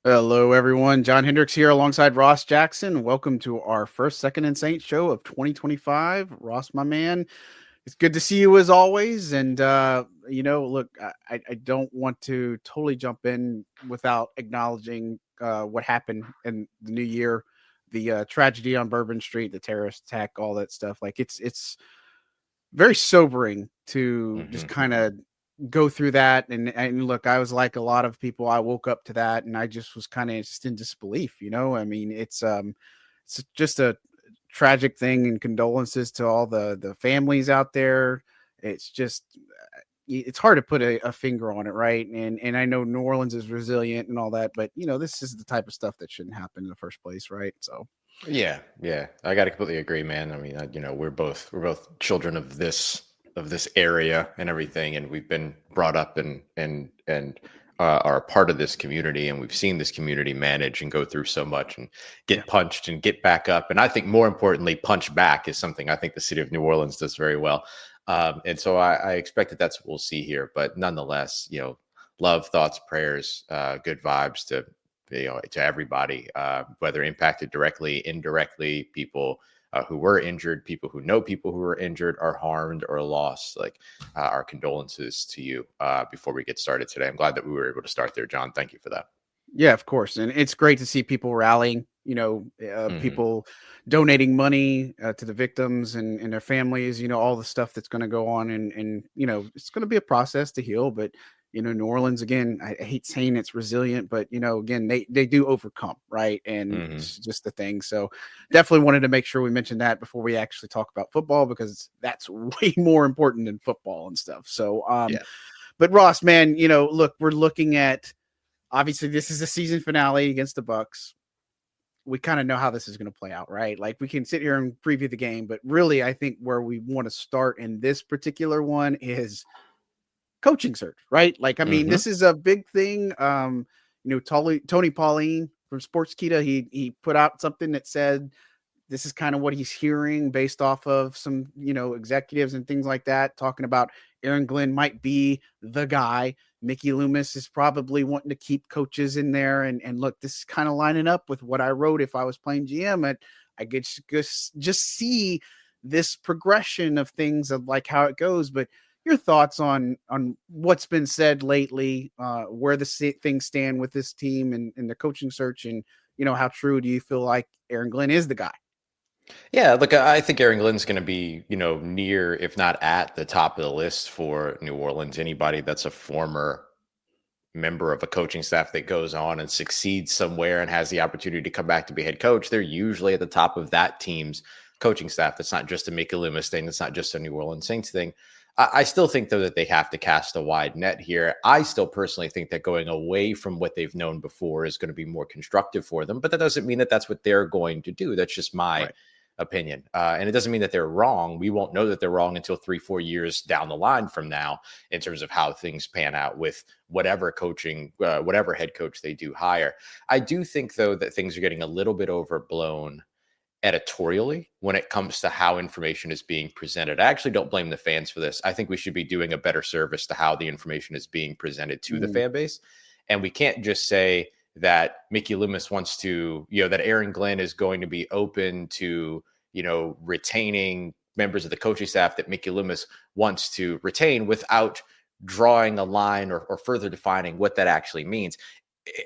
Hello, everyone. John Hendricks here alongside Ross Jackson. Welcome to our first Second and Saint show of 2025. Ross, my man, it's good to see you as always. And, look, I don't want to totally jump in without acknowledging what happened in the new year, the tragedy on Bourbon Street, the terrorist attack, all that stuff. Like it's very sobering to just Hmm. kind of go through that. And look, I was like a lot of people. I woke up to that, and I just was kind of just in disbelief. I mean, it's just a tragic thing, and condolences to all the families out there. It's just it's hard to put a finger on it, right? And I know New Orleans is resilient and all that, but this is the type of stuff that shouldn't happen in the first place, right? So Yeah, I got to completely agree, man. I mean, we're both children of this area and everything, and we've been brought up and are a part of this community, and we've seen this community manage and go through so much and yeah, get punched and get back up, and I think more importantly, punch back is something I think the city of New Orleans does very well, and so I expect that that's what we'll see here. But nonetheless, love, thoughts, prayers, good vibes to everybody, whether impacted directly, indirectly, people who were injured, people who know people who were injured, or harmed or lost. Like our condolences to you before we get started today. I'm glad that we were able to start there, John. Thank you for that. yeah, of course, and it's great to see people rallying. Hmm. People donating money to the victims and their families. All the stuff that's going to go on, and it's going to be a process to heal. But New Orleans, again, I hate saying it's resilient, but again, they do overcome, right? And Hmm. it's just the thing. So definitely wanted to make sure we mentioned that before we actually talk about football, because that's way more important than football and stuff. So, Yeah. but Ross, man, look, we're looking at, obviously, this is a season finale against the Bucs. We kind of know how this is going to play out, right? Like, we can sit here and preview the game, but really, I think where we want to start in this particular one is coaching search, right? Like, I mean, Hmm. this is a big thing. Tony Pauline from Sportskeeda, he put out something that said this is kind of what he's hearing based off of some, executives and things like that, talking about Aaron Glenn might be the guy. Mickey Loomis is probably wanting to keep coaches in there. And look, this is kind of lining up with what I wrote if I was playing GM. And I get just see this progression of things of like how it goes. But your thoughts on what's been said lately, where the things stand with this team and the coaching search, and how true do you feel like Aaron Glenn is the guy? Yeah, look, I think Aaron Glenn's going to be, near, if not at the top of the list for New Orleans. Anybody that's a former member of a coaching staff that goes on and succeeds somewhere and has the opportunity to come back to be head coach, they're usually at the top of that team's coaching staff. That's not just a Mickey Loomis thing. That's not just a New Orleans Saints thing. I still think, though, that they have to cast a wide net here. I still personally think that going away from what they've known before is going to be more constructive for them, but that doesn't mean that that's what they're going to do. That's just my Right. opinion. And it doesn't mean that they're wrong. We won't know that they're wrong until 3-4 years down the line from now in terms of how things pan out with whatever coaching, whatever head coach they do hire. I do think, though, that things are getting a little bit overblown editorially when it comes to how information is being presented. I actually don't blame the fans for this. I think we should be doing a better service to how the information is being presented to the Mm, fan base. And we can't just say that Mickey Loomis wants to, that Aaron Glenn is going to be open to, retaining members of the coaching staff that Mickey Loomis wants to retain without drawing a line or further defining what that actually means.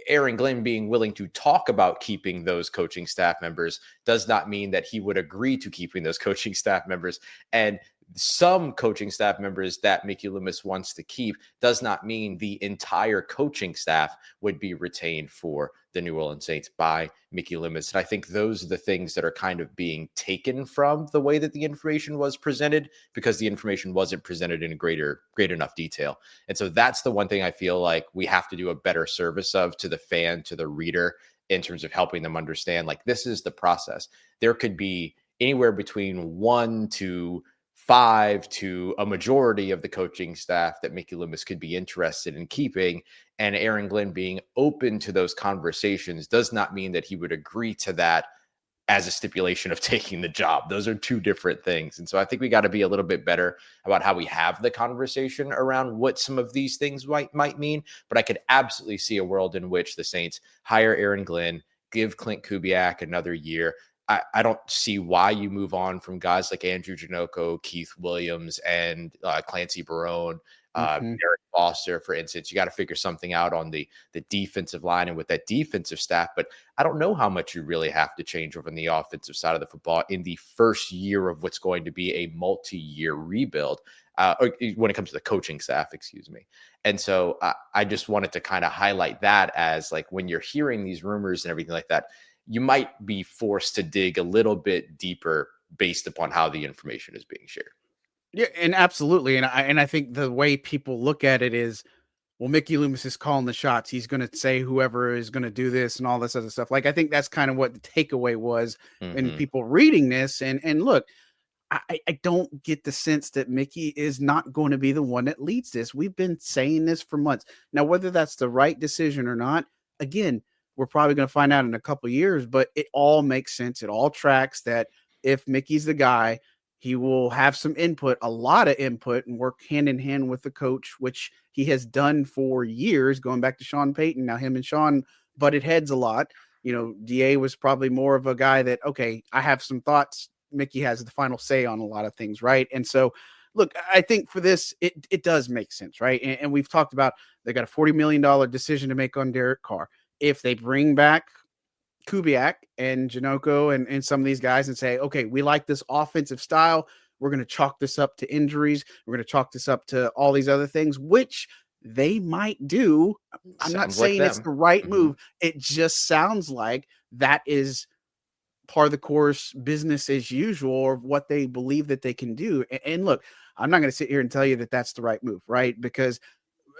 Aaron Glenn being willing to talk about keeping those coaching staff members does not mean that he would agree to keeping those coaching staff members. And some coaching staff members that Mickey Loomis wants to keep does not mean the entire coaching staff would be retained for the New Orleans Saints by Mickey Loomis. And I think those are the things that are kind of being taken from the way that the information was presented, because the information wasn't presented in great enough detail. And so that's the one thing I feel like we have to do a better service of to the fan, to the reader, in terms of helping them understand, like, this is the process. There could be anywhere between 1 to 5 to a majority of the coaching staff that Mickey Loomis could be interested in keeping. And Aaron Glenn being open to those conversations does not mean that he would agree to that as a stipulation of taking the job. Those are two different things. And so I think we got to be a little bit better about how we have the conversation around what some of these things might mean. But I could absolutely see a world in which the Saints hire Aaron Glenn, give Clint Kubiak another year. I don't see why you move on from guys like Andrew Janoko, Keith Williams, and Clancy Barone, Derek Foster, for instance. You got to figure something out on the defensive line and with that defensive staff. But I don't know how much you really have to change over on the offensive side of the football in the first year of what's going to be a multi-year rebuild. Or when it comes to the coaching staff, excuse me. And so I just wanted to kind of highlight that as like when you're hearing these rumors and everything like that, you might be forced to dig a little bit deeper based upon how the information is being shared. Yeah, and absolutely. And I think the way people look at it is, well, Mickey Loomis is calling the shots. He's going to say whoever is going to do this and all this other stuff. Like, I think that's kind of what the takeaway was in people reading this. And look, I don't get the sense that Mickey is not going to be the one that leads this. We've been saying this for months. Now, whether that's the right decision or not, again, we're probably going to find out in a couple of years, but it all makes sense. It all tracks that if Mickey's the guy, he will have some input, a lot of input, and work hand in hand with the coach, which he has done for years, going back to Sean Payton. Now, him and Sean butted heads a lot. You know, DA was probably more of a guy that, okay, I have some thoughts. Mickey has the final say on a lot of things, right? And so, look, I think for this, it does make sense, right? And we've talked about they got a $40 million decision to make on Derek Carr. If they bring back Kubiak and Janoko and some of these guys and say, okay, we like this offensive style, we're going to chalk this up to injuries, we're going to chalk this up to all these other things, which they might do. I'm not saying it's the right move. It just sounds like that is part of the course, business as usual, or what they believe that they can do. And look, I'm not going to sit here and tell you that that's the right move, right? Because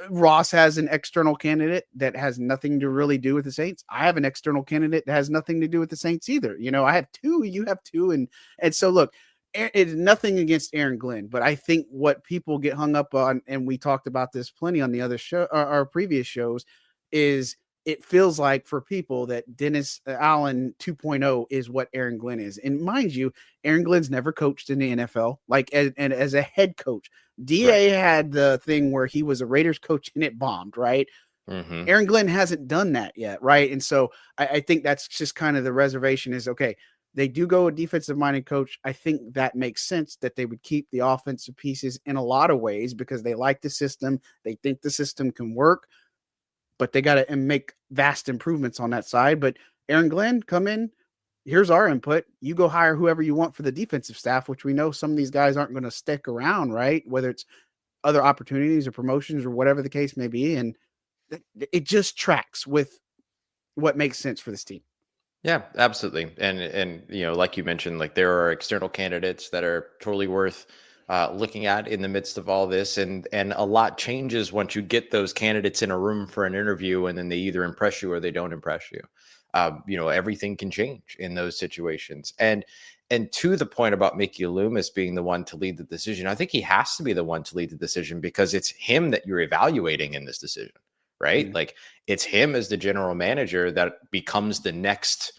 Ross has an external candidate that has nothing to really do with the Saints. I have an external candidate that has nothing to do with the Saints either. You know, I have two, you have two. And so look, it's nothing against Aaron Glenn, but I think what people get hung up on, and we talked about this plenty on the other show, our previous shows, is it feels like for people that Dennis Allen 2.0 is what Aaron Glenn is. And mind you, Aaron Glenn's never coached in the NFL, like as a head coach. DA had the thing where he was a Raiders coach and it bombed, right? Aaron Glenn hasn't done that yet, right? And so I think that's just kind of the reservation is, okay, they do go a defensive-minded coach. I think that makes sense that they would keep the offensive pieces in a lot of ways because they like the system. They think the system can work, but they got to make vast improvements on that side. But Aaron Glenn, come in. Here's our input. You go hire whoever you want for the defensive staff, which we know some of these guys aren't going to stick around, right? Whether it's other opportunities or promotions or whatever the case may be. And it just tracks with what makes sense for this team. Yeah, absolutely. And you know, like you mentioned, like there are external candidates that are totally worth looking at in the midst of all this, and a lot changes once you get those candidates in a room for an interview, and then they either impress you or they don't impress you. You know, everything can change in those situations. And to the point about Mickey Loomis being the one to lead the decision, I think he has to be the one to lead the decision because it's him that you're evaluating in this decision, right? Like it's him as the general manager that becomes the next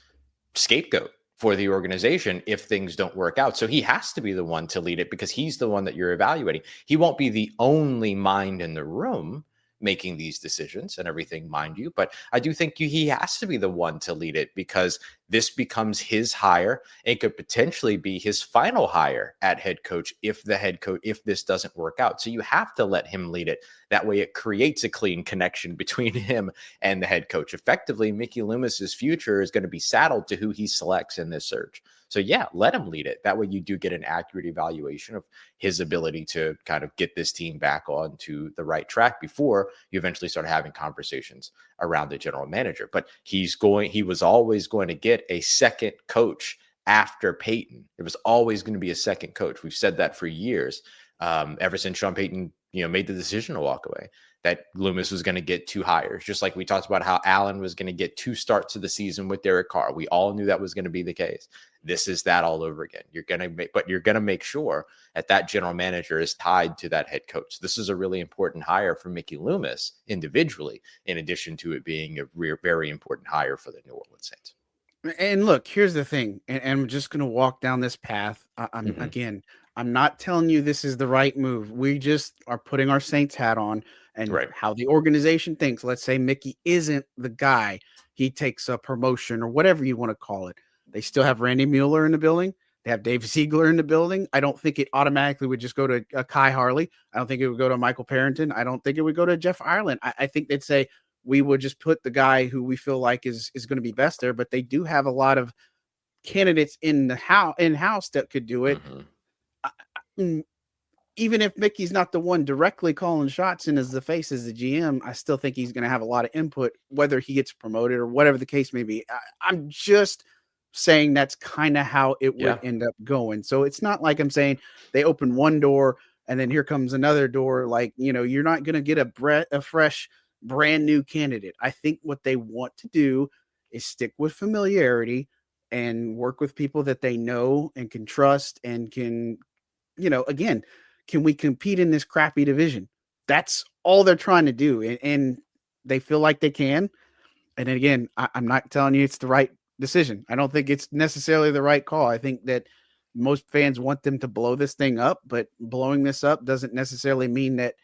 scapegoat for the organization if things don't work out. So he has to be the one to lead it because he's the one that you're evaluating. He won't be the only mind in the room making these decisions and everything, mind you. But I do think he has to be the one to lead it because this becomes his hire. It could potentially be his final hire at head coach if this doesn't work out. So you have to let him lead it. That way it creates a clean connection between him and the head coach. Effectively, Mickey Loomis's future is going to be saddled to who he selects in this search. So yeah, let him lead it. That way you do get an accurate evaluation of his ability to kind of get this team back onto the right track before you eventually start having conversations around the general manager. But he was always going to get a second coach after Payton. It was always going to be a second coach. We've said that for years, ever since Sean Payton, made the decision to walk away, that Loomis was going to get two hires, just like we talked about how Allen was going to get two starts of the season with Derek Carr. We all knew that was going to be the case. This is that all over again. You're going to make sure that general manager is tied to that head coach. This is a really important hire for Mickey Loomis individually, in addition to it being a very important hire for the New Orleans Saints. And look, here's the thing, and I'm just gonna walk down this path. Hmm. I'm not telling you this is the right move. We just are putting our Saints hat on and Right. how the organization thinks. Let's say Mickey isn't the guy. He takes a promotion or whatever you want to call it. They still have Randy Mueller in the building. They have Dave Ziegler in the building. I don't think it automatically would just go to Kai Harley. I don't think it would go to Michael Parrington. I don't think it would go to Jeff Ireland. I think they'd say, we would just put the guy who we feel like is going to be best there. But they do have a lot of candidates in the house in house that could do it. Hmm. Mm, Even if Mickey's not the one directly calling shots and as the face as the GM, I still think he's going to have a lot of input, whether he gets promoted or whatever the case may be. I'm just saying that's kind of how it would Yeah. end up going. So it's not like I'm saying they open one door and then here comes another door. Like, you're not going to get a fresh, brand new candidate. I think what they want to do is stick with familiarity and work with people that they know and can trust and can, again, can we compete in this crappy division? That's all they're trying to do. And they feel like they can. And then again, I'm not telling you it's the right decision. I don't think it's necessarily the right call. I think that most fans want them to blow this thing up, but blowing this up doesn't necessarily mean that,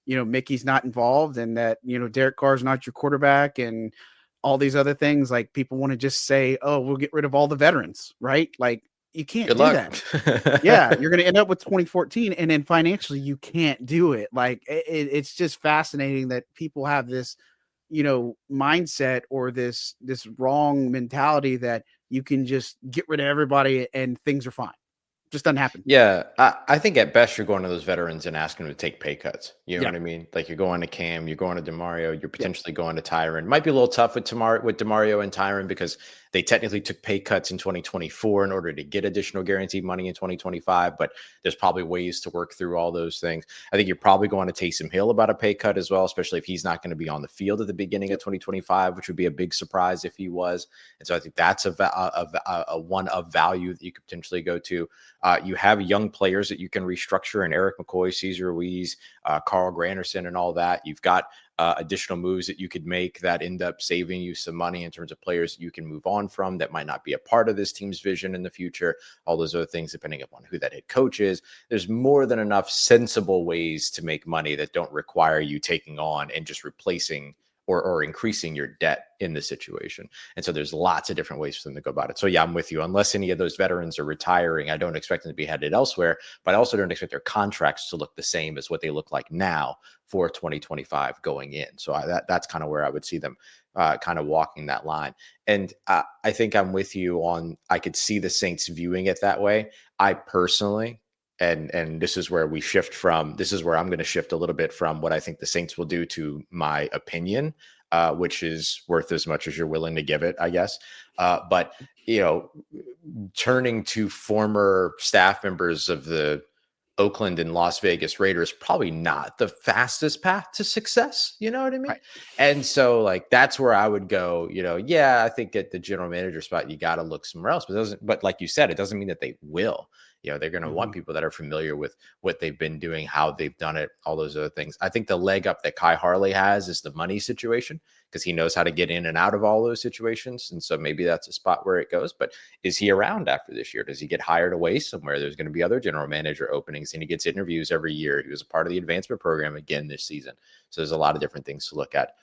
Mickey's not involved and that, Derek Carr's not your quarterback and all these other things. Like people want to just say, oh, we'll get rid of all the veterans, right? Like you can't Good do luck. that. Yeah, you're going to end up with 2014, and then financially you can't do it. Like it's just fascinating that people have this, mindset or this wrong mentality that you can just get rid of everybody and things are fine. Just doesn't happen. Yeah, I think at best you're going to those veterans and asking them to take pay cuts. You know Yeah. what I mean? Like you're going to Cam, you're going to Demario, you're Yeah. potentially going to Tyron. Might be a little tough with Demario and Tyron because they technically took pay cuts in 2024 in order to get additional guaranteed money in 2025. But there's probably ways to work through all those things. I think you're probably going to Taysom Hill about a pay cut as well, especially if he's not going to be on the field at the beginning of 2025, which would be a big surprise if he was. And so I think that's a one of value that you could potentially go to. You have young players that you can restructure, and Eric McCoy, Cesar Ruiz, Carl Granderson, and all that. You've got additional moves that you could make that end up saving you some money in terms of players that you can move on from that might not be a part of this team's vision in the future. All those other things, depending upon who that head coach is. There's more than enough sensible ways to make money that don't require you taking on and just replacing or increasing your debt in the situation. And so there's lots of different ways for them to go about it. So yeah, I'm with you. Unless any of those veterans are retiring, I don't expect them to be headed elsewhere, but I also don't expect their contracts to look the same as what they look like now for 2025 going in. So that's kind of where I would see them kind of walking that line. And I think I'm with you on, I could see the Saints viewing it that way. I personally, and this is where this is where I'm going to shift a little bit from what I think the Saints will do to my opinion, which is worth as much as you're willing to give it, I guess. But, turning to former staff members of the Oakland and Las Vegas Raiders, probably not the fastest path to success. You know what I mean? Right. And so like, that's where I would go, yeah, I think at the general manager spot, you got to look somewhere else, but like you said, it doesn't mean that they will. They're going to want Mhm. people that are familiar with what they've been doing, how they've done it, all those other things. I think the leg up that Kai Harley has is the money situation because he knows how to get in and out of all those situations. And so maybe that's a spot where it goes. But is he around after this year? Does he get hired away somewhere? There's going to be other general manager openings and he gets interviews every year. He was a part of the advancement program again this season. So there's a lot of different things to look at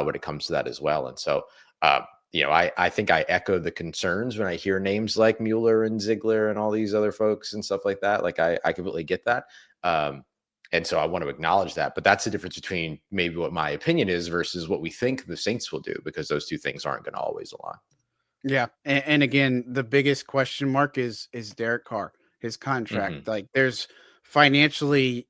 when it comes to that as well. And so, I think I echo the concerns when I hear names like Mueller and Ziegler and all these other folks and stuff like that. Like I completely get that. And so I want to acknowledge that, but that's the difference between maybe what my opinion is versus what we think the Saints will do, because those two things aren't going to always align. Yeah, and again, the biggest question mark is Derek Carr, his contract. Hmm. Like, there's financially,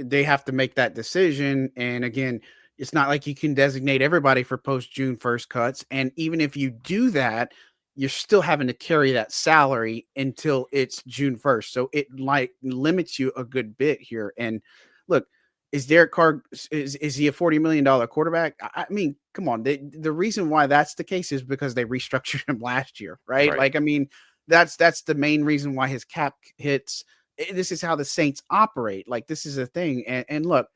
they have to make that decision, and again, it's not like you can designate everybody for post June 1st cuts. And even if you do that, you're still having to carry that salary until it's June 1st. So it like limits you a good bit here. And look, is Derek Carr is he a $40 million quarterback? I mean, come on. The reason why that's the case is because they restructured him last year, right? Right. Like, I mean, that's the main reason why his cap hits. This is how the Saints operate. Like, this is a thing. And look,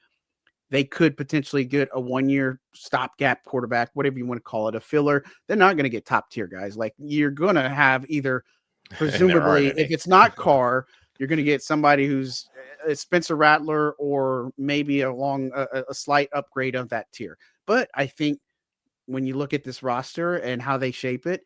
they could potentially get a 1-year stopgap quarterback, whatever you want to call it, a filler. They're not going to get top tier guys. Like you're going to have either, And there aren't presumably, if any. it's not Carr, you're going to get somebody who's Spencer Rattler or maybe a slight upgrade of that tier. But I think when you look at this roster and how they shape it,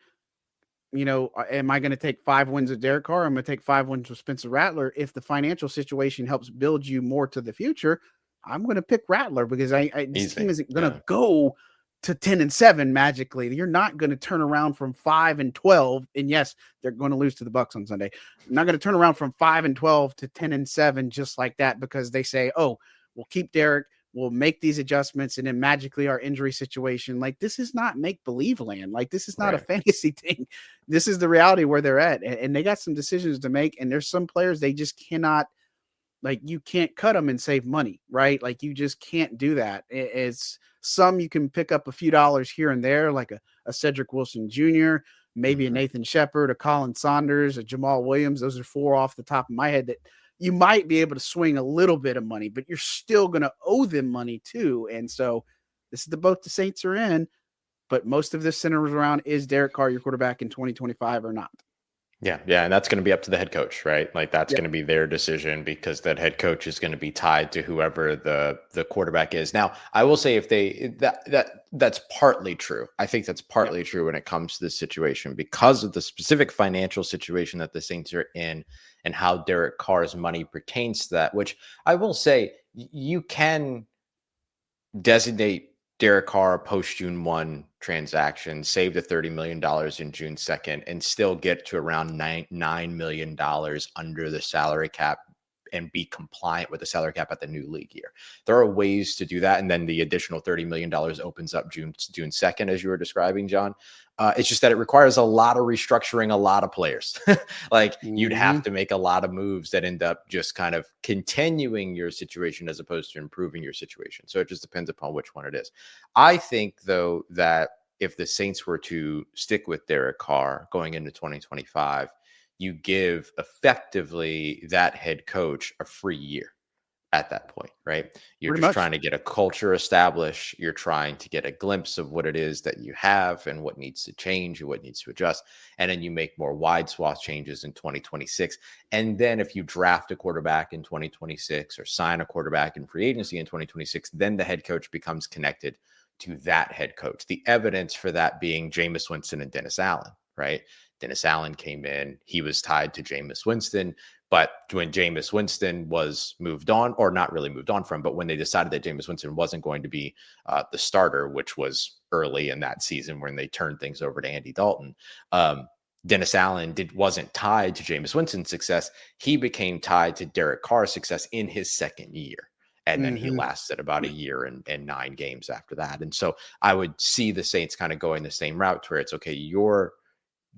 am I going to take 5 wins of Derek Carr? I'm going to take 5 wins with Spencer Rattler. If the financial situation helps build you more to the future, I'm going to pick Rattler because this team isn't going to go to 10-7 magically. You're not going to turn around from 5-12. And yes, they're going to lose to the Bucs on Sunday. I'm not going to turn around from 5-12 to 10-7 just like that because they say, oh, we'll keep Derek. We'll make these adjustments, and then magically our injury situation. Like, this is not make-believe land. Like, this is not a fantasy thing. This is the reality where they're at. And they got some decisions to make, and there's some players they just cannot, like, you can't cut them and save money, right? Like, you just can't do that. It's some you can pick up a few dollars here and there, like a Cedric Wilson Jr., maybe a Nathan Shepard, a Colin Saunders, a Jamal Williams. Those are 4 off the top of my head that you might be able to swing a little bit of money, but you're still going to owe them money too. And so this is the boat the Saints are in, but most of this centers around, is Derek Carr your quarterback in 2025 or not? Yeah. And that's going to be up to the head coach, right? Like that's going to be their decision because that head coach is going to be tied to whoever the quarterback is. Now, I will say if that's partly true. I think that's partly true when it comes to this situation because of the specific financial situation that the Saints are in and how Derek Carr's money pertains to that, which I will say you can designate Derek Carr post June 1 transaction, save the $30 million in June 2nd, and still get to around $9 million under the salary cap and be compliant with the salary cap at the new league year. There are ways to do that. And then the additional $30 million opens up June 2nd, as you were describing, John. It's just that it requires a lot of restructuring, a lot of players. You'd have to make a lot of moves that end up just kind of continuing your situation as opposed to improving your situation. So it just depends upon which one it is. I think, though, that if the Saints were to stick with Derek Carr going into 2025, you give effectively that head coach a free year at that point, right? You're Pretty just much trying to get a culture established. You're trying to get a glimpse of what it is that you have and what needs to change and what needs to adjust. And then you make more wide swath changes in 2026. And then if you draft a quarterback in 2026 or sign a quarterback in free agency in 2026, then the head coach becomes connected to that head coach. The evidence for that being Jameis Winston and Dennis Allen, right? Dennis Allen came in, he was tied to Jameis Winston. But when Jameis Winston was moved on, or not really moved on from, but when they decided that Jameis Winston wasn't going to be the starter, which was early in that season when they turned things over to Andy Dalton, Dennis Allen wasn't tied to Jameis Winston's success. He became tied to Derek Carr's success in his second year. And then he lasted about a year and 9 games after that. And so I would see the Saints kind of going the same route to where it's okay,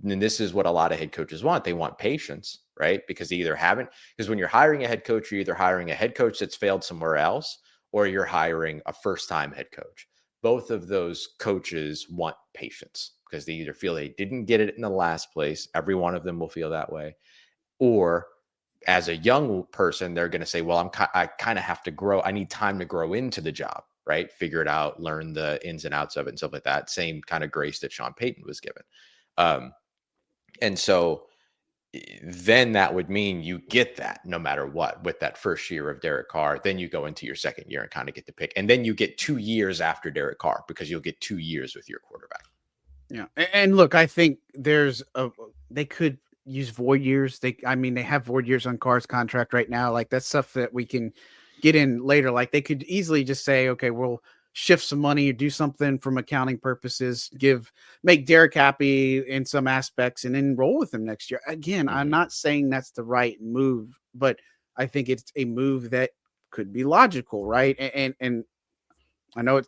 and this is what a lot of head coaches want. They want patience, right? Because they either haven't, because when you're hiring a head coach, you're either hiring a head coach that's failed somewhere else, or you're hiring a first-time head coach. Both of those coaches want patience because they either feel they didn't get it in the last place. Every one of them will feel that way. Or as a young person, they're going to say, well, I kind of have to grow. I need time to grow into the job, right? Figure it out, learn the ins and outs of it and stuff like that. Same kind of grace that Sean Payton was given. And so then that would mean you get that no matter what with that first year of Derek Carr. Then you go into your second year and kind of get the pick. And then you get 2 years after Derek Carr because you'll get 2 years with your quarterback. Yeah. And look, I think they could use void years. They have void years on Carr's contract right now. Like that's stuff that we can get in later. Like they could easily just say, okay, we'll shift some money or do something from accounting purposes, make Derek happy in some aspects and then roll with him next year. Again, I'm not saying that's the right move, but I think it's a move that could be logical. Right. And I know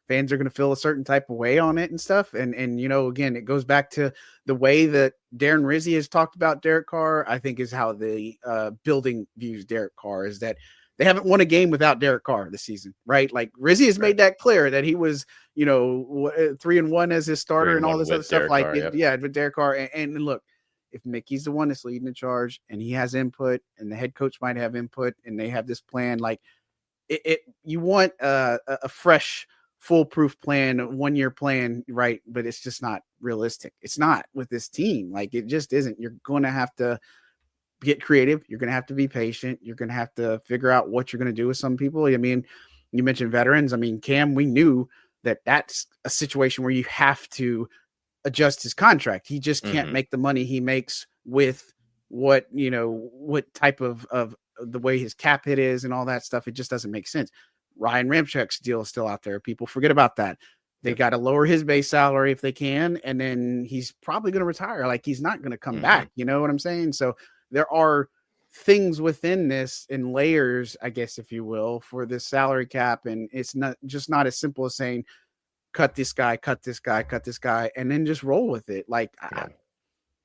fans are going to feel a certain type of way on it and stuff. And, again, it goes back to the way that Darren Rizzi has talked about Derek Carr, I think is how the building views Derek Carr, is that they haven't won a game without Derek Carr this season, right? Like Rizzi has made that clear that he was, 3-1 as his starter and all this other stuff. Derek Carr, with Derek Carr. And look, if Mickey's the one that's leading the charge and he has input and the head coach might have input and they have this plan, like you want a fresh, foolproof plan, 1-year plan, right? But it's just not realistic. It's not with this team. Like, it just isn't. You're going to have to get creative. You're going to have to be patient. You're going to have to figure out what you're going to do with some people. I mean, you mentioned veterans. I mean, Cam, we knew that that's a situation where you have to adjust his contract. He just can't make the money he makes with what type of the way his cap hit is and all that stuff. It just doesn't make sense. Ryan Ramchek's deal is still out there. People forget about that. They got to lower his base salary if they can, and then he's probably going to retire. Like, he's not going to come back. You know what I'm saying? So there are things within this in layers, I guess, if you will, for this salary cap. And it's not as simple as saying, cut this guy, cut this guy, cut this guy, and then just roll with it. Like,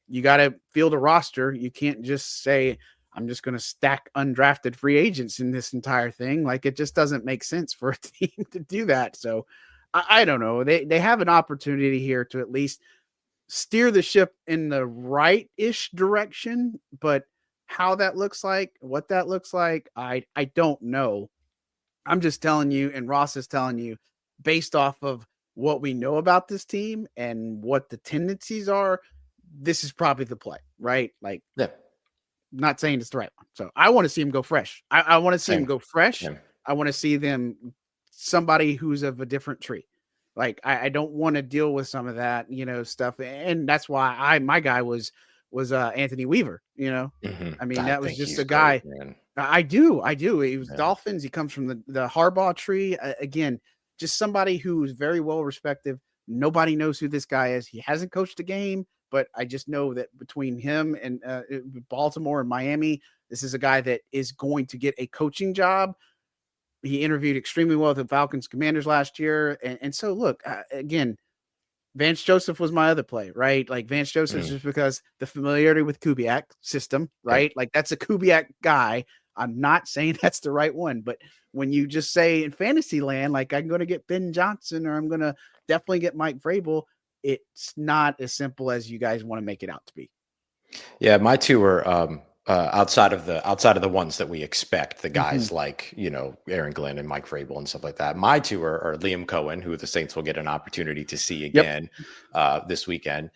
you got to field a roster. You can't just say, I'm just going to stack undrafted free agents in this entire thing. Like, it just doesn't make sense for a team to do that. So I don't know. They have an opportunity here to at least steer the ship in the right-ish direction, but how that looks like, what that looks like, I don't know. I'm just telling you, and Ross is telling you, based off of what we know about this team and what the tendencies are, this is probably the play, right? Like, not saying it's the right one. So I want to see him go fresh. I want to see him go fresh. I want to see them, somebody who's of a different tree. Like, I don't want to deal with some of that, stuff. And that's why my guy was Anthony Weaver, I mean, that was just a guy. Great, I do. He was Dolphins. He comes from the Harbaugh tree. Again, just somebody who's very well respected. Nobody knows who this guy is. He hasn't coached a game, but I just know that between him and Baltimore and Miami, this is a guy that is going to get a coaching job. He interviewed extremely well with the Falcons Commanders last year. And so, look, again, Vance Joseph was my other play, right? Like, Vance Joseph just because the familiarity with Kubiak system, right? Like, that's a Kubiak guy. I'm not saying that's the right one, but when you just say in fantasy land, like, I'm going to get Ben Johnson or I'm going to definitely get Mike Vrabel, it's not as simple as you guys want to make it out to be. Yeah, my two were outside of the ones that we expect, the guys like, Aaron Glenn and Mike Vrabel and stuff like that. My two are Liam Cohen, who the Saints will get an opportunity to see again this weekend.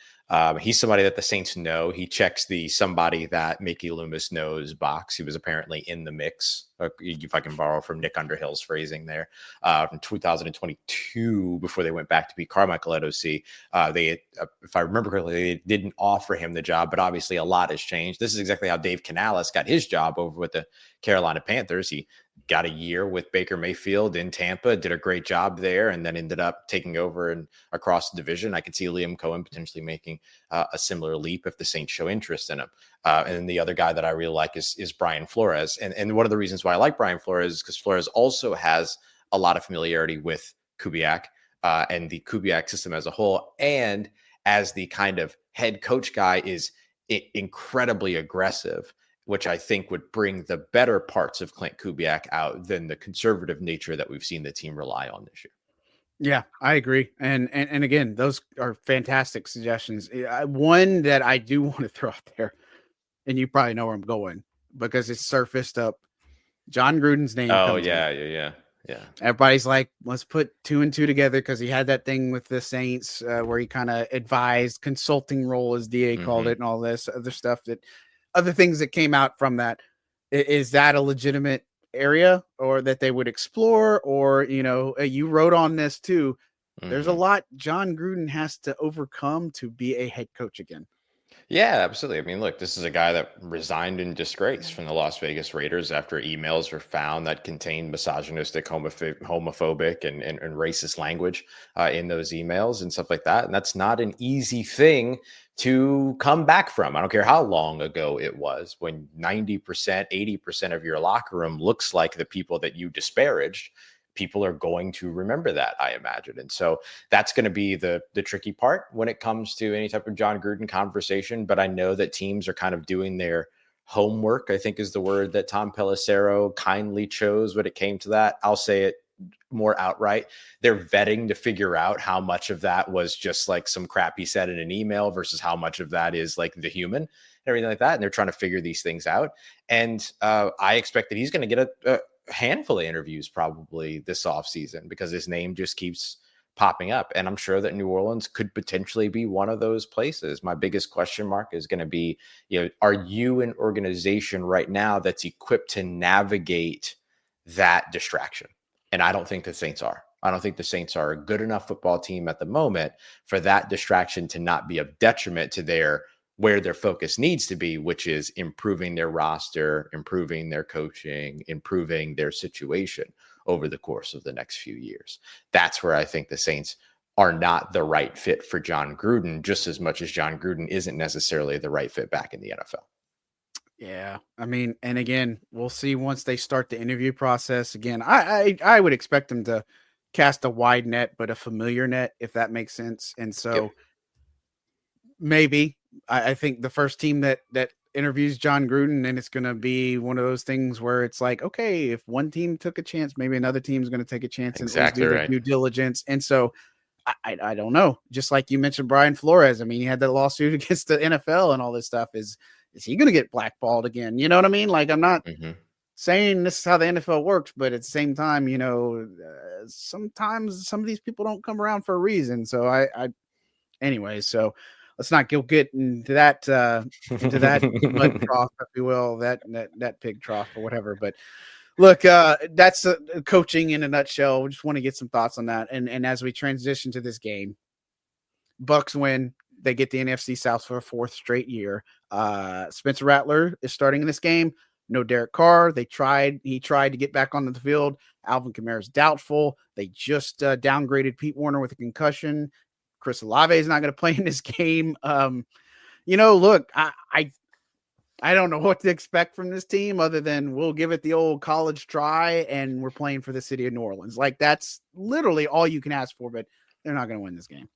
He's somebody that the Saints know. He checks the somebody that Mickey Loomis knows box. He was apparently in the mix, if I can borrow from Nick Underhill's phrasing there, from 2022 before they went back to Pete Carmichael at OC. If I remember correctly, they didn't offer him the job, but obviously a lot has changed. This is exactly how Dave Canales got his job over with the Carolina Panthers. He got a year with Baker Mayfield in Tampa, did a great job there, and then ended up taking over and across the division. I could see Liam Cohen potentially making a similar leap if the Saints show interest in him. And then the other guy that I really like is Brian Flores. And one of the reasons why I like Brian Flores is because Flores also has a lot of familiarity with Kubiak and the Kubiak system as a whole. And as the kind of head coach guy is incredibly aggressive, which I think would bring the better parts of Clint Kubiak out than the conservative nature that we've seen the team rely on this year. Yeah, I agree. And again, those are fantastic suggestions. One that I do want to throw out there, and you probably know where I'm going because it's surfaced up. John Gruden's name. Oh, yeah. Everybody's like, let's put 2 and 2 together because he had that thing with the Saints where he kind of advised, consulting role, as DA called it, and all this other stuff other things that came out from that. Is that a legitimate area or that they would explore? Or, you wrote on this too. There's a lot John Gruden has to overcome to be a head coach again. Yeah, absolutely. I mean, look, this is a guy that resigned in disgrace from the Las Vegas Raiders after emails were found that contained misogynistic, homophobic, and racist language in those emails and stuff like that. And that's not an easy thing to come back from. I don't care how long ago it was, when 90%, 80% of your locker room looks like the people that you disparaged. People are going to remember that, I imagine. And so that's going to be the tricky part when it comes to any type of John Gruden conversation. But I know that teams are kind of doing their homework, I think is the word that Tom Pelissero kindly chose when it came to that. I'll say it more outright. They're vetting to figure out how much of that was just like some crap he said in an email versus how much of that is like the human and everything like that. And they're trying to figure these things out. And I expect that he's going to get handful of interviews probably this offseason because his name just keeps popping up. And I'm sure that New Orleans could potentially be one of those places. My biggest question mark is going to be, are you an organization right now that's equipped to navigate that distraction? And I don't think the Saints are. I don't think the Saints are a good enough football team at the moment for that distraction to not be of detriment to where their focus needs to be, which is improving their roster, improving their coaching, improving their situation over the course of the next few years. That's where I think the Saints are not the right fit for John Gruden, just as much as John Gruden isn't necessarily the right fit back in the NFL. Yeah. I mean, and again, we'll see once they start the interview process. Again, I would expect them to cast a wide net, but a familiar net, if that makes sense. And so maybe I think the first team that interviews John Gruden, and it's going to be one of those things where it's like, okay, if one team took a chance, maybe another team's going to take a chance and at least do their due diligence. And so I don't know. Just like you mentioned, Brian Flores. I mean, he had that lawsuit against the NFL and all this stuff. Is he going to get blackballed again? You know what I mean? Like, I'm not saying this is how the NFL works, but at the same time, sometimes some of these people don't come around for a reason. So anyway, so let's not get into that mud trough, if you will, that pig trough or whatever. But look, that's coaching in a nutshell. We just want to get some thoughts on that. And as we transition to this game, Bucs win. They get the NFC South for a fourth straight year. Spencer Rattler is starting in this game. No Derek Carr. He tried to get back onto the field. Alvin Kamara is doubtful. They just downgraded Pete Warner with a concussion. Chris Olave is not going to play in this game. Look, I don't know what to expect from this team other than we'll give it the old college try and we're playing for the city of New Orleans. Like, that's literally all you can ask for, but they're not going to win this game.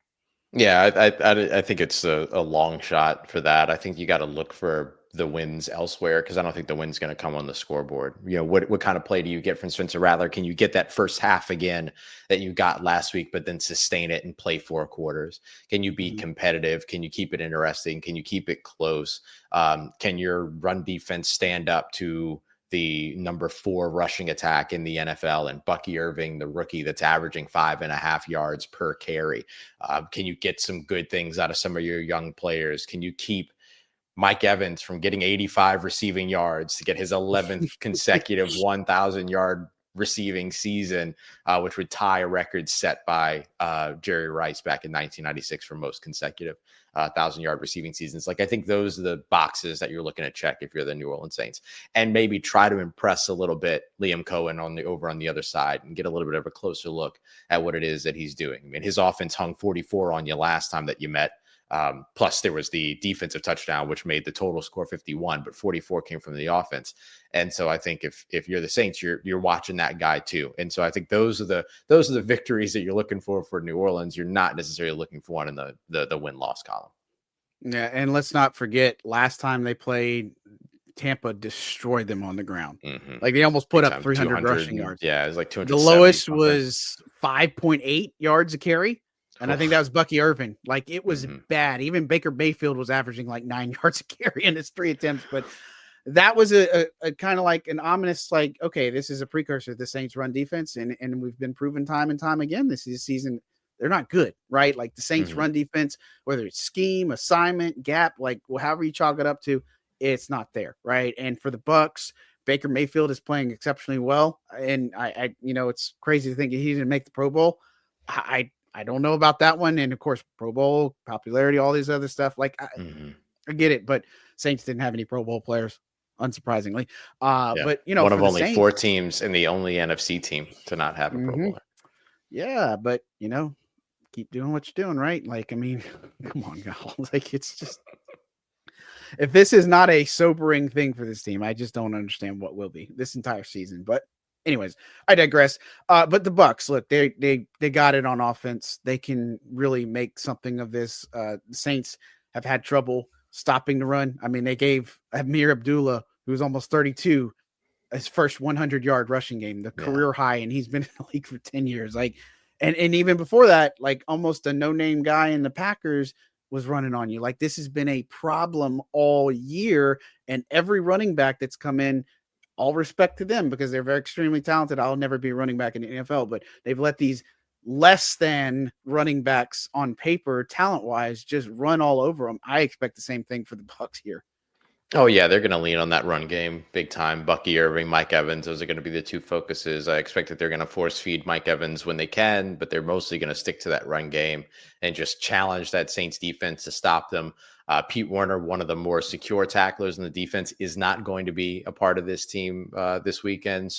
Yeah, I think it's a long shot for that. I think you got to look for the wins elsewhere because I don't think the win's going to come on the scoreboard. What kind of play do you get from Spencer Rattler? Can you get that first half again that you got last week, but then sustain it and play 4 quarters? Can you be competitive? Can you keep it interesting? Can you keep it close? Can your run defense stand up to the number 4 rushing attack in the NFL and Bucky Irving, the rookie that's averaging 5.5 yards per carry? Can you get some good things out of some of your young players? Can you keep Mike Evans from getting 85 receiving yards to get his 11th consecutive 1,000-yard receiving season, which would tie a record set by Jerry Rice back in 1996 for most consecutive 1,000-yard receiving seasons? Like, I think those are the boxes that you're looking to check if you're the New Orleans Saints, and maybe try to impress a little bit Liam Cohen over on the other side and get a little bit of a closer look at what it is that he's doing. I mean, his offense hung 44 on you last time that you met. Plus there was the defensive touchdown, which made the total score 51, but 44 came from the offense. And so I think if you're the Saints, you're watching that guy too. And so I think those are the victories that you're looking for New Orleans. You're not necessarily looking for one in the win-loss column. Yeah. And let's not forget last time they played, Tampa destroyed them on the ground. Like, they almost put up 300 rushing yards. Yeah. It was like 200. The lowest was 5.8 yards a carry. And I think that was Bucky Irving. Like, it was bad. Even Baker Mayfield was averaging like 9 yards a carry in his 3 attempts. But that was a kind of like an ominous, like, okay, this is a precursor to the Saints run defense. And we've been proven time and time again this season, they're not good, right? Like, the Saints run defense, whether it's scheme, assignment, gap, like however you chalk it up to, it's not there, right? And for the Bucs, Baker Mayfield is playing exceptionally well. And I it's crazy to think he didn't make the Pro Bowl. I don't know about that one. And of course, Pro Bowl popularity, all these other stuff. Like, I get it, but Saints didn't have any Pro Bowl players, unsurprisingly. But one of only Saints, 4 teams and the only NFC team to not have a Pro Bowler. Yeah, but keep doing what you're doing, right? Like, I mean, come on, y'all. Like, it's just, if this is not a sobering thing for this team, I just don't understand what will be this entire season. But anyways, I digress. But the Bucs, look, they got it on offense. They can really make something of this. The Saints have had trouble stopping the run. I mean, they gave Amir Abdullah, who's almost 32, his first 100-yard rushing game, the career high, and he's been in the league for 10 years. Like, and even before that, like, almost a no-name guy in the Packers was running on you. Like, this has been a problem all year, and every running back that's come in, all respect to them because they're very extremely talented. I'll never be a running back in the NFL, but they've let these less than running backs on paper, talent wise, just run all over them. I expect the same thing for the Bucs here. Oh yeah, they're going to lean on that run game big time. Bucky Irving, Mike Evans, those are going to be the two focuses. I expect that they're going to force feed Mike Evans when they can, but they're mostly going to stick to that run game and just challenge that Saints defense to stop them. Pete Werner, one of the more secure tacklers in the defense, is not going to be a part of this team this weekend,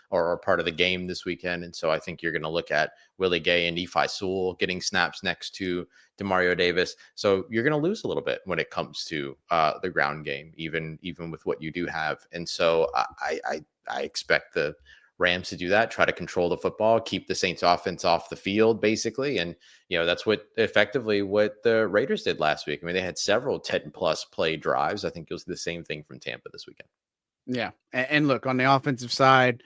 or part of the game this weekend. And so I think you're going to look at Willie Gay and Nephi Sewell getting snaps next to Demario Davis. So you're going to lose a little bit when it comes to the ground game, even with what you do have. And so I expect the Rams to do that, try to control the football, keep the Saints offense off the field, basically. And, that's effectively what the Raiders did last week. I mean, they had several 10+ play drives. I think it was the same thing from Tampa this weekend. Yeah. And look, on the offensive side,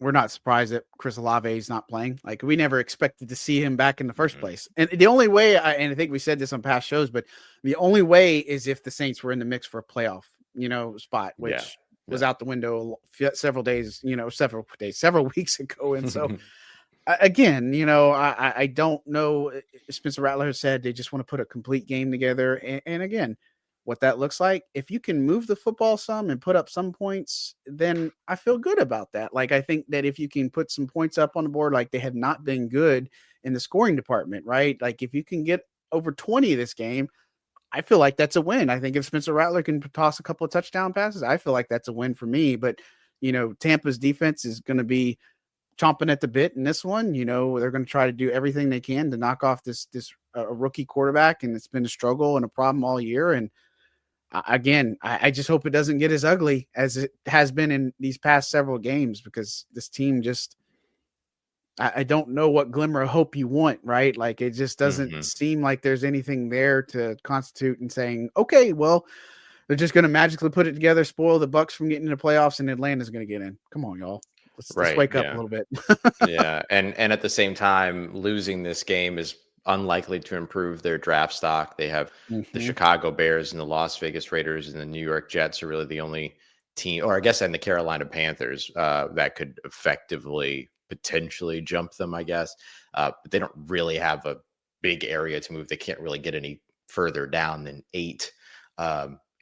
we're not surprised that Chris Olave is not playing. Like, we never expected to see him back in the first place. And the only way, and I think we said this on past shows, but the only way is if the Saints were in the mix for a playoff, spot, which was out the window several weeks ago. And so, again, I don't know. Spencer Rattler has said they just want to put a complete game together. And again, what that looks like, if you can move the football some and put up some points, then I feel good about that. Like, I think that if you can put some points up on the board, like they have not been good in the scoring department, right? Like, if you can get over 20 this game, I feel like that's a win. I think if Spencer Rattler can toss a couple of touchdown passes, I feel like that's a win for me. But, Tampa's defense is going to be chomping at the bit in this one. They're going to try to do everything they can to knock off this rookie quarterback, and it's been a struggle and a problem all year. And again, I just hope it doesn't get as ugly as it has been in these past several games, because this team just, I don't know what glimmer of hope you want, right? Like, it just doesn't seem like there's anything there to constitute and saying, okay, well, they're just going to magically put it together, spoil the Bucs from getting into playoffs, and Atlanta's going to get in. Come on, y'all. Let's wake up a little bit. Yeah. And at the same time, losing this game is unlikely to improve their draft stock. They have the Chicago Bears and the Las Vegas Raiders and the New York Jets are really the only team, or I guess, and the Carolina Panthers that could effectively potentially jump them, I guess. But they don't really have a big area to move. They can't really get any further down than 8.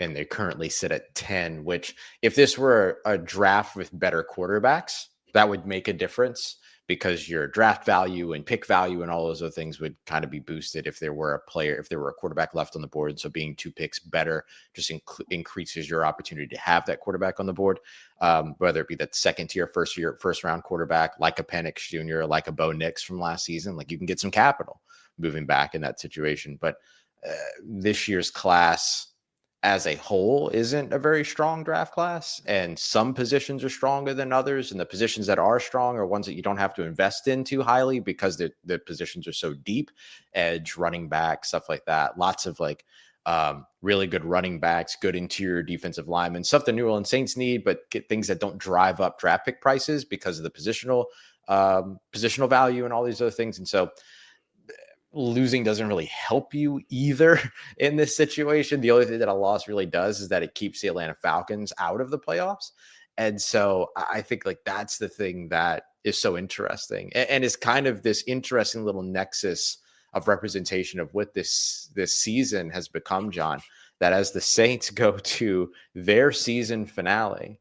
And they currently sit at 10, which, if this were a draft with better quarterbacks, that would make a difference, because your draft value and pick value and all those other things would kind of be boosted if there were a quarterback left on the board. So being 2 picks better just increases your opportunity to have that quarterback on the board, whether it be that second tier, first round quarterback, like a Penix Jr., like a Bo Nix from last season. Like, you can get some capital moving back in that situation. But this year's class as a whole isn't a very strong draft class, and some positions are stronger than others, and the positions that are strong are ones that you don't have to invest in too highly because the positions are so deep. Edge, running back, stuff like that. Lots of really good running backs, good interior defensive linemen, stuff the New Orleans Saints need, but get things that don't drive up draft pick prices because of the positional value and all these other things. And so losing doesn't really help you either in this situation. The only thing that a loss really does is that it keeps the Atlanta Falcons out of the playoffs. And so I think, like, that's the thing that is so interesting, and is kind of this interesting little nexus of representation of what this season has become, John, that as the Saints go to their season finale,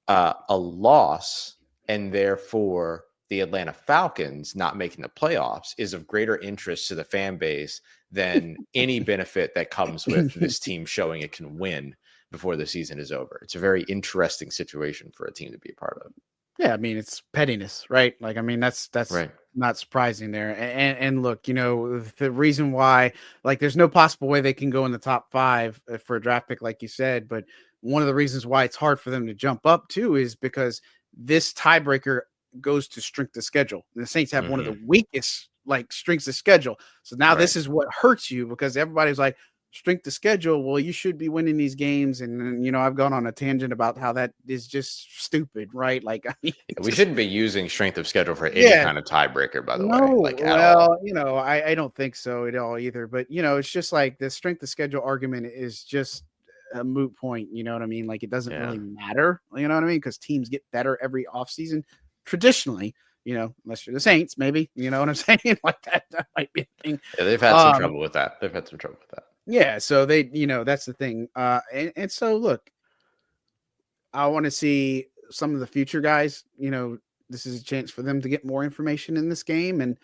a loss, and therefore the Atlanta Falcons not making the playoffs, is of greater interest to the fan base than any benefit that comes with this team showing it can win before the season is over. It's a very interesting situation for a team to be a part of. Yeah, I mean, it's pettiness, right? Like, I mean, that's right. Not surprising there. And look, the reason why, like, there's no possible way they can go in the top 5 for a draft pick, like you said. But one of the reasons why it's hard for them to jump up too is because this tiebreaker goes to strength of schedule. The Saints have one of the weakest strengths of schedule. So now this is what hurts you, because everybody's like, strength of schedule, well, you should be winning these games. And I've gone on a tangent about how that is just stupid, right? Like, I mean, we shouldn't be using strength of schedule for any kind of tiebreaker, by the way. Like, well, I don't think so at all either. But it's just like the strength of schedule argument is just a moot point. You know what I mean? Like, it doesn't Yeah. really matter. You know what I mean? Because teams get better every offseason traditionally. You know, unless you're the Saints, maybe. You know what I'm saying? Like that might be a thing. Yeah, they've had some trouble with that. Yeah, so they, that's the thing. And so look, I want to see some of the future guys. This is a chance for them to get more information in this game, and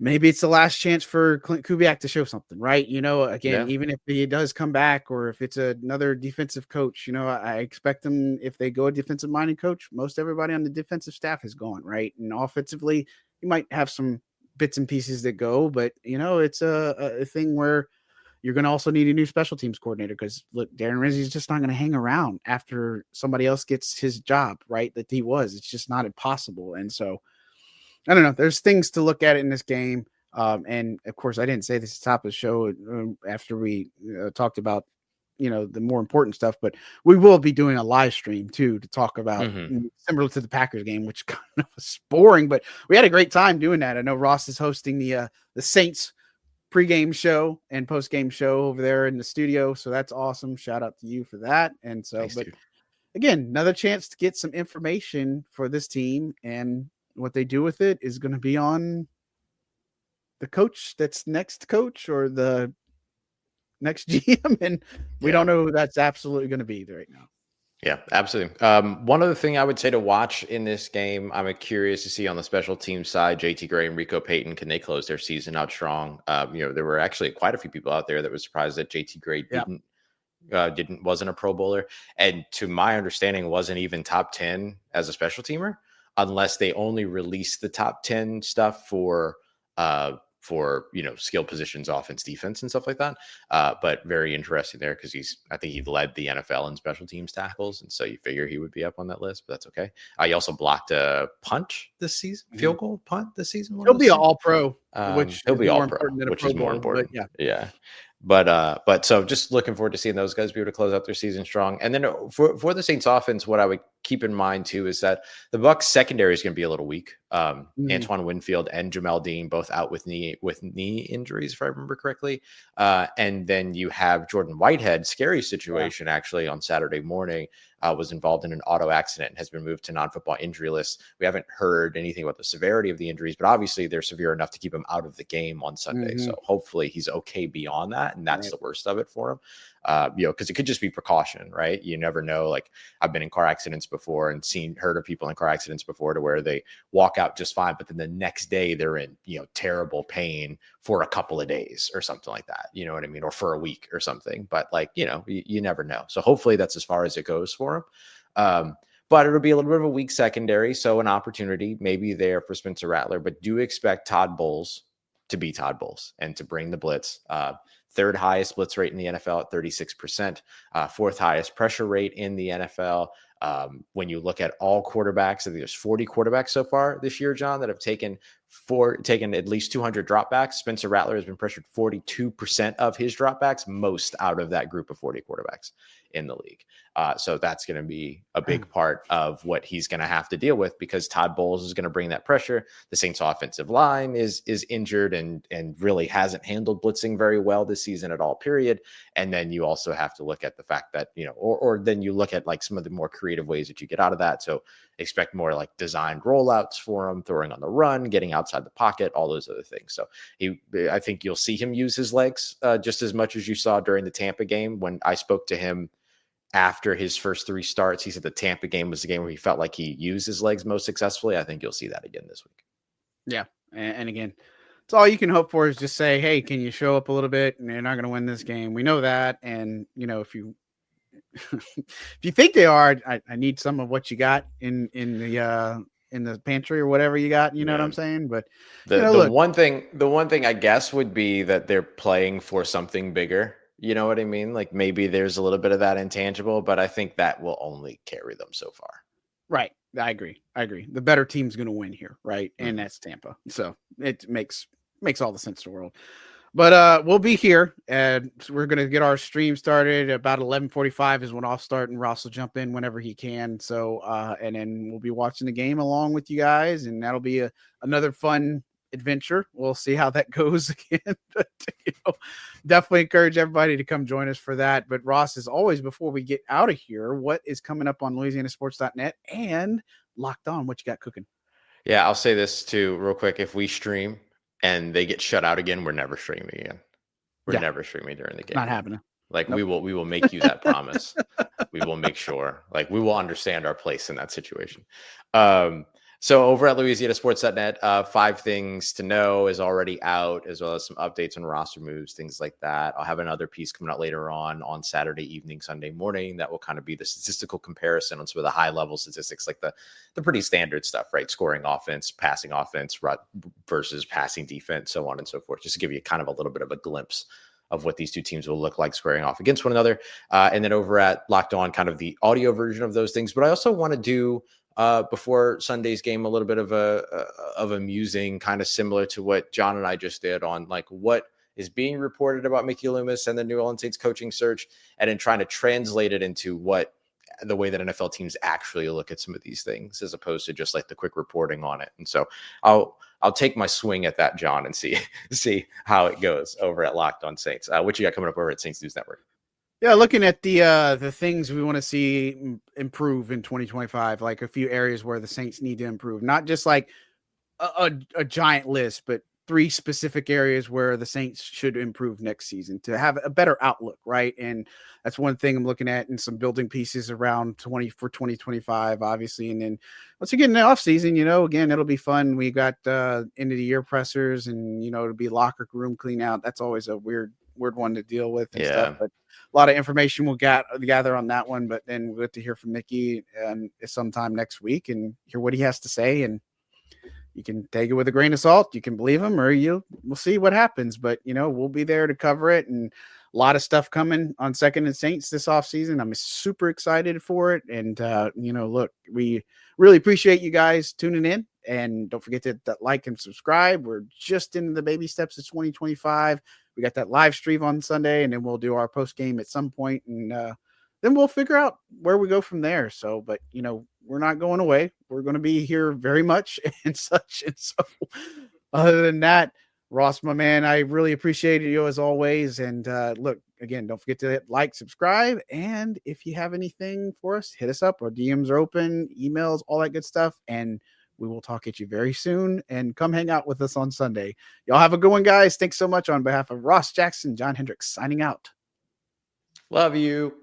maybe it's the last chance for Clint Kubiak to show something, right? Again, Yeah. even if he does come back, or if it's another defensive coach, I expect them, if they go a defensive minded coach, most everybody on the defensive staff is gone, right? And offensively, you might have some bits and pieces that go, but it's a thing where you're going to also need a new special teams coordinator, because look, Darren Rizzi's just not going to hang around after somebody else gets his job, right? That he was. It's just not impossible. And so, I don't know. There's things to look at in this game. And of course, I didn't say this at the top of the show after we talked about, the more important stuff, but we will be doing a live stream too to talk about similar to the Packers game, which kind of was boring, but we had a great time doing that. I know Ross is hosting the Saints pregame show and postgame show over there in the studio. So that's awesome. Shout out to you for that. And so, Thanks, but dude. Again, another chance to get some information for this team, and what they do with it is going to be on the coach that's next coach or the next GM. And we don't know who that's absolutely going to be right now. Yeah, absolutely. One other thing I would say to watch in this game, I'm curious to see on the special team side, JT Gray and Rico Payton, can they close their season out strong? There were actually quite a few people out there that were surprised that JT Gray wasn't a Pro Bowler, and to my understanding, wasn't even top 10 as a special teamer, unless they only released the top 10 stuff for skill positions, offense, defense, and stuff like that. But very interesting there, because I think he led the NFL in special teams tackles, and so you figure he would be up on that list, but that's okay. He also blocked a punt this season, field goal punt this season. He'll be an All-Pro, which he'll is be more All-Pro, important than a which Pro is more Bowl, important. But yeah. But so just looking forward to seeing those guys be able to close out their season strong. And then for the Saints offense, what I would keep in mind too is that the Bucs secondary is going to be a little weak. Antoine Winfield and Jamel Dean both out with knee injuries, if I remember correctly. And then you have Jordan Whitehead, scary situation actually on Saturday morning. Was involved in an auto accident and has been moved to non-football injury list. We haven't heard anything about the severity of the injuries, but obviously they're severe enough to keep him out of the game on Sunday. So hopefully he's okay beyond that, and that's the worst of it for him. Because it could just be precaution, right? You never know. Like, I've been in car accidents before and heard of people in car accidents before to where they walk out just fine, but then the next day they're in, terrible pain for a couple of days or something like that. You know what I mean? Or for a week or something. But you never know. So hopefully that's as far as it goes for him. But it'll be a little bit of a weak secondary. So an opportunity maybe there for Spencer Rattler, but do expect Todd Bowles to be Todd Bowles and to bring the blitz. Third highest blitz rate in the NFL at 36%, fourth highest pressure rate in the NFL. When you look at all quarterbacks, I think there's 40 quarterbacks so far this year, John, that have taken at least 200 dropbacks. Spencer Rattler has been pressured 42% of his dropbacks, most out of that group of 40 quarterbacks in the league. So that's going to be a big part of what he's going to have to deal with, because Todd Bowles is going to bring that pressure. The Saints offensive line is injured and really hasn't handled blitzing very well this season at all, period. And then you also have to look at the fact that, or then you look at like some of the more creative ways that you get out of that. So expect more like designed rollouts for him, throwing on the run, getting outside the pocket, all those other things. So I think you'll see him use his legs just as much as you saw during the Tampa game. When I spoke to him after his first 3 starts, he said the Tampa game was the game where he felt like he used his legs most successfully. I think you'll see that again this week. Yeah. And again, it's all you can hope for is just say, hey, can you show up a little bit? And you're not going to win this game. We know that. And, if you if you think they are, I need some of what you got in the pantry or whatever you got. You know what I'm saying? But the one thing I guess would be that they're playing for something bigger. You know what I mean? Like, maybe there's a little bit of that intangible, but I think that will only carry them so far. Right. I agree. The better team's going to win here. Right. And that's Tampa. So it makes all the sense in the world. But we'll be here, and we're going to get our stream started about 11:45 is when I'll start, and Ross will jump in whenever he can. So, and then we'll be watching the game along with you guys, and that'll be another fun adventure. We'll see how that goes again. But, definitely encourage everybody to come join us for that. But Ross, as always, before we get out of here, what is coming up on LouisianaSports.net and Locked On? What you got cooking? Yeah, I'll say this too, real quick. If we stream and they get shut out again, we're never streaming again. We're never streaming during the game. Not happening. Like nope. we will make you that promise. We will make sure. Like we will understand our place in that situation. So over at LouisianaSports.net, 5 Things to Know is already out, as well as some updates on roster moves, things like that. I'll have another piece coming out later on Saturday evening, Sunday morning. That will kind of be the statistical comparison on some of the high-level statistics, like the pretty standard stuff, right? Scoring offense, passing offense versus passing defense, so on and so forth, just to give you kind of a little bit of a glimpse of what these two teams will look like squaring off against one another. And then over at Locked On, kind of the audio version of those things. But I also want to do before Sunday's game a little bit of a musing, kind of similar to what John and I just did on like what is being reported about Mickey Loomis and the New Orleans Saints coaching search, and then trying to translate it into what the way that NFL teams actually look at some of these things, as opposed to just like the quick reporting on it. And so I'll take my swing at that, John, and see how it goes over at Locked On Saints. What you got coming up over at Saints News Network? Yeah, looking at the things we want to see improve in 2025, like a few areas where the Saints need to improve, not just like a giant list, but 3 specific areas where the Saints should improve next season to have a better outlook, right? And that's one thing I'm looking at, and some building pieces around 2025, obviously. And then once you get in the offseason, again, it'll be fun. We got end of the year pressers, and it'll be locker room clean out. That's always a weird one to deal with and stuff. But a lot of information we'll gather on that one. But then we'll get to hear from Mickey sometime next week and hear what he has to say. And you can take it with a grain of salt. You can believe him, or we'll see what happens. But, we'll be there to cover it. And a lot of stuff coming on Second and Saints this offseason. I'm super excited for it. And, look, we really appreciate you guys tuning in. And don't forget to like and subscribe. We're just in the baby steps of 2025. We got that live stream on Sunday, and then we'll do our post game at some point, and then we'll figure out where we go from there. So, but we're not going away. We're going to be here very much and such. And so, other than that, Ross, my man, I really appreciate you as always. And look, again, don't forget to hit like, subscribe, and if you have anything for us, hit us up. Our DMs are open, emails, all that good stuff, and we will talk at you very soon, and come hang out with us on Sunday. Y'all have a good one, guys. Thanks so much. On behalf of Ross Jackson, John Hendricks signing out. Love you.